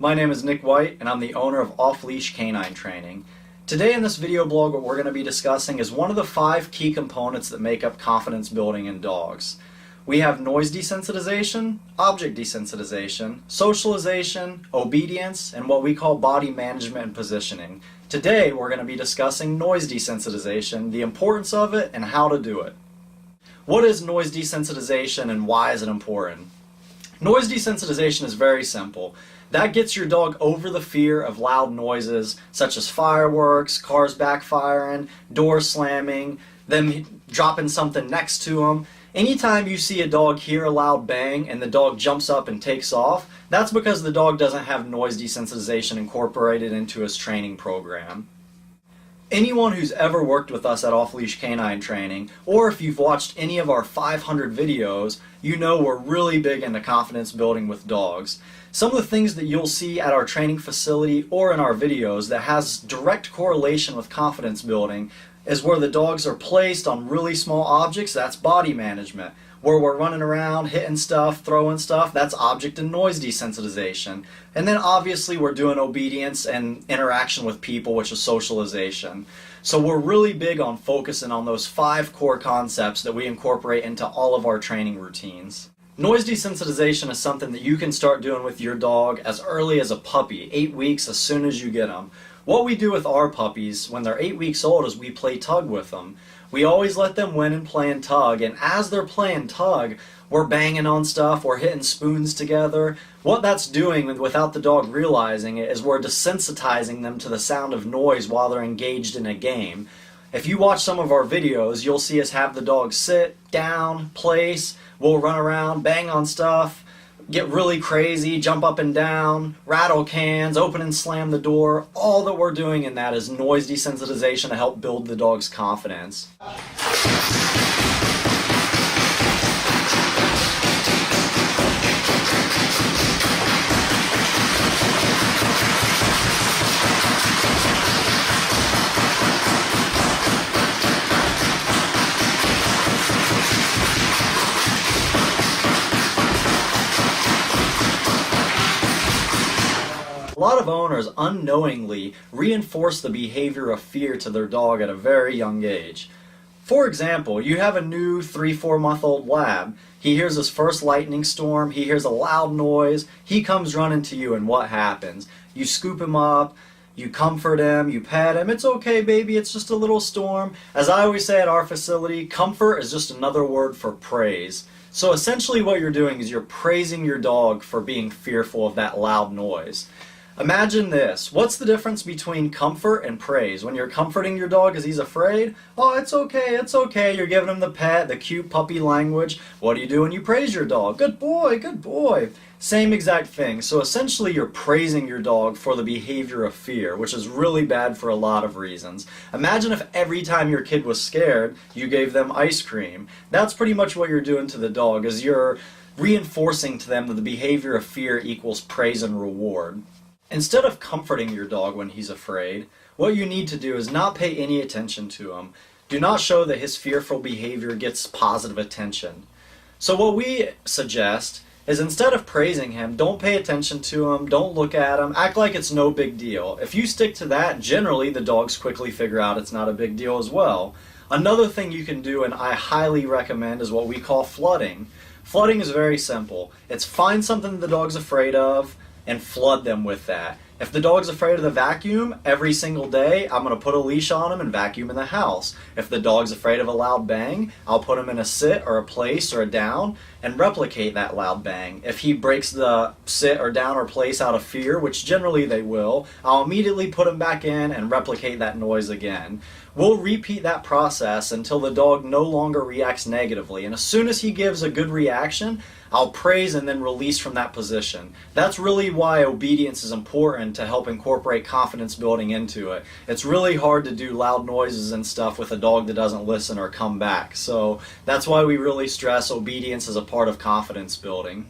My name is Nick White and I'm the owner of Off Leash Canine Training. Today in this video blog what we're going to be discussing is one of the 5 key components that make up confidence building in dogs. We have noise desensitization, object desensitization, socialization, obedience, and what we call body management and positioning. Today we're going to be discussing noise desensitization, the importance of it, and how to do it. What is noise desensitization and why is it important? Noise desensitization is very simple. That gets your dog over the fear of loud noises such as fireworks, cars backfiring, doors slamming, them dropping something next to them. Anytime you see a dog hear a loud bang and the dog jumps up and takes off, that's because the dog doesn't have noise desensitization incorporated into his training program. Anyone who's ever worked with us at Off Leash Canine Training, or if you've watched any of our 500 videos, you know we're really big into confidence building with dogs. Some of the things that you'll see at our training facility or in our videos that has direct correlation with confidence building is where the dogs are placed on really small objects, that's body management. Where we're running around, hitting stuff, throwing stuff, that's object and noise desensitization. And then obviously we're doing obedience and interaction with people, which is socialization. So we're really big on focusing on those 5 core concepts that we incorporate into all of our training routines. Noise desensitization is something that you can start doing with your dog as early as a puppy, 8 weeks as soon as you get them. What we do with our puppies when they're 8 weeks old is we play tug with them. We always let them win and play in tug, and as they're playing tug, we're banging on stuff, we're hitting spoons together. What that's doing without the dog realizing it is we're desensitizing them to the sound of noise while they're engaged in a game. If you watch some of our videos, you'll see us have the dog sit, down, place, we'll run around, bang on stuff, get really crazy, jump up and down, rattle cans, open and slam the door. All that we're doing in that is noise desensitization to help build the dog's confidence. A lot of owners unknowingly reinforce the behavior of fear to their dog at a very young age. For example, you have a new 3-4 month old lab. He hears his first lightning storm, he hears a loud noise, he comes running to you, and what happens? You scoop him up, you comfort him, you pet him, it's okay baby, it's just a little storm. As I always say at our facility, comfort is just another word for praise. So essentially what you're doing is you're praising your dog for being fearful of that loud noise. Imagine this. What's the difference between comfort and praise? When you're comforting your dog as he's afraid, oh, it's okay, it's okay. You're giving him the pet, the cute puppy language. What do you do when you praise your dog? Good boy, good boy. Same exact thing. So essentially you're praising your dog for the behavior of fear, which is really bad for a lot of reasons. Imagine if every time your kid was scared, you gave them ice cream. That's pretty much what you're doing to the dog, is you're reinforcing to them that the behavior of fear equals praise and reward. Instead of comforting your dog when he's afraid, what you need to do is not pay any attention to him. Do not show that his fearful behavior gets positive attention. So what we suggest is instead of praising him, don't pay attention to him, don't look at him, act like it's no big deal. If you stick to that, generally the dogs quickly figure out it's not a big deal as well. Another thing you can do, and I highly recommend, is what we call flooding. Flooding is very simple. It's find something the dog's afraid of, and flood them with that. If the dog's afraid of the vacuum, every single day I'm going to put a leash on him and vacuum in the house. If the dog's afraid of a loud bang, I'll put him in a sit or a place or a down and replicate that loud bang. If he breaks the sit or down or place out of fear, which generally they will, I'll immediately put him back in and replicate that noise again. We'll repeat that process until the dog no longer reacts negatively, and as soon as he gives a good reaction, I'll praise and then release from that position. That's really why obedience is important to help incorporate confidence building into it. It's really hard to do loud noises and stuff with a dog that doesn't listen or come back. So that's why we really stress obedience as a part of confidence building.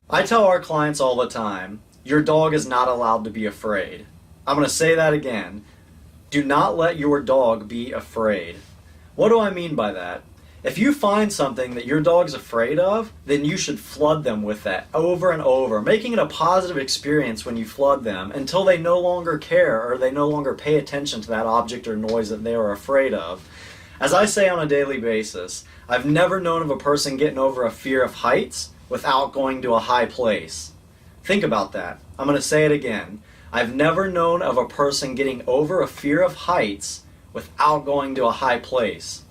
I tell our clients all the time, your dog is not allowed to be afraid. I'm going to say that again. Do not let your dog be afraid. What do I mean by that? If you find something that your dog's afraid of, then you should flood them with that over and over, making it a positive experience when you flood them until they no longer care or they no longer pay attention to that object or noise that they are afraid of. As I say on a daily basis, I've never known of a person getting over a fear of heights without going to a high place. Think about that. I'm going to say it again. I've never known of a person getting over a fear of heights without going to a high place.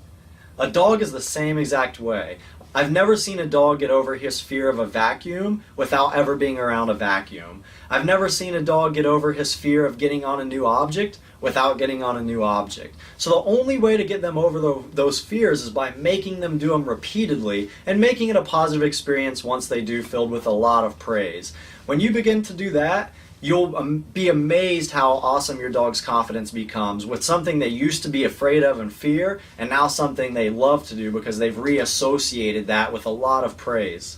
A dog is the same exact way. I've never seen a dog get over his fear of a vacuum without ever being around a vacuum. I've never seen a dog get over his fear of getting on a new object without getting on a new object. So the only way to get them over those fears is by making them do them repeatedly and making it a positive experience once they do, filled with a lot of praise. When you begin to do that, you'll be amazed how awesome your dog's confidence becomes with something they used to be afraid of and fear, and now something they love to do because they've reassociated that with a lot of praise.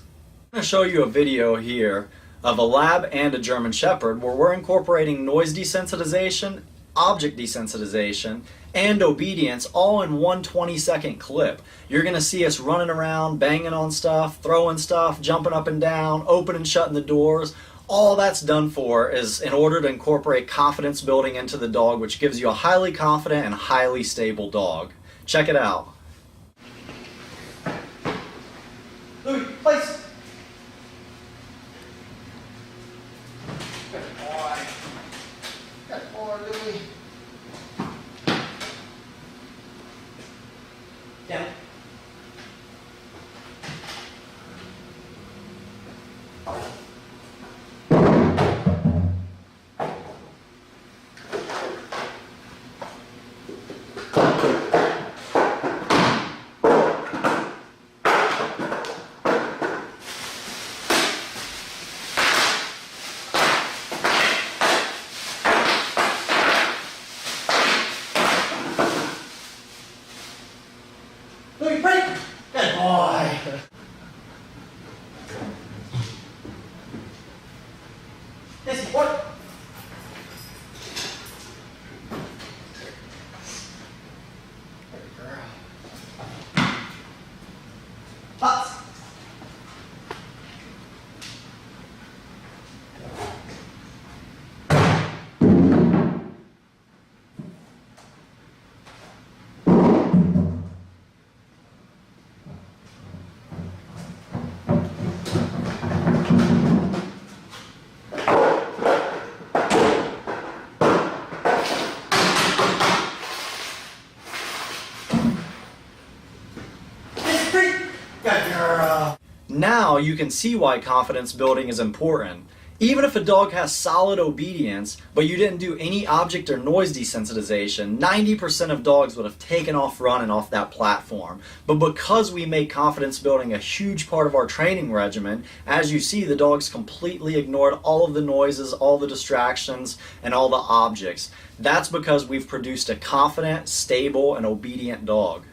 I'm going to show you a video here of a lab and a German Shepherd where we're incorporating noise desensitization, object desensitization, and obedience all in one 20-second clip. You're going to see us running around, banging on stuff, throwing stuff, jumping up and down, opening and shutting the doors. All that's done for is in order to incorporate confidence building into the dog, which gives you a highly confident and highly stable dog. Check it out. Louis, place. Good boy. Good boy, Louis. Down. Louis, break! Good boy! This is what? Good girl. Butts! Good girl. Now you can see why confidence building is important. Even if a dog has solid obedience, but you didn't do any object or noise desensitization, 90% of dogs would have taken off running off that platform. But because we make confidence building a huge part of our training regimen, as you see, the dogs completely ignored all of the noises, all the distractions, and all the objects. That's because we've produced a confident, stable, and obedient dog.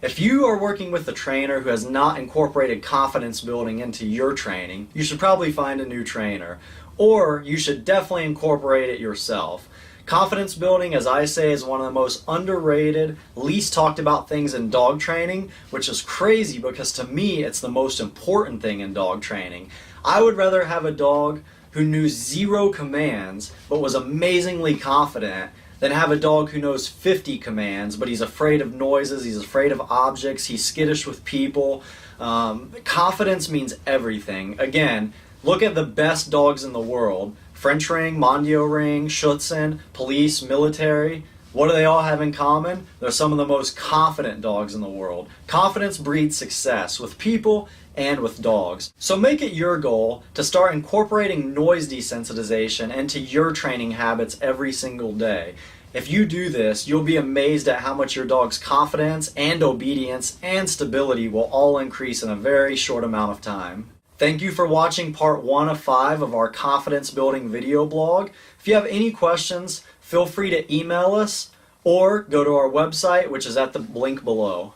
If you are working with a trainer who has not incorporated confidence building into your training, you should probably find a new trainer, or you should definitely incorporate it yourself. Confidence building, as I say, is one of the most underrated, least talked about things in dog training, which is crazy because to me it's the most important thing in dog training. I would rather have a dog who knew 0 commands but was amazingly confident than have a dog who knows 50 commands, but he's afraid of noises, he's afraid of objects, he's skittish with people. Confidence means everything. Again, look at the best dogs in the world. French Ring, Mondio Ring, Schutzhund, police, military. What do they all have in common? They're some of the most confident dogs in the world. Confidence breeds success with people and with dogs. So make it your goal to start incorporating noise desensitization into your training habits every single day. If you do this, you'll be amazed at how much your dog's confidence and obedience and stability will all increase in a very short amount of time. Thank you for watching part 1 of 5 of our confidence building video blog. If you have any questions, feel free to email us or go to our website, which is at the link below.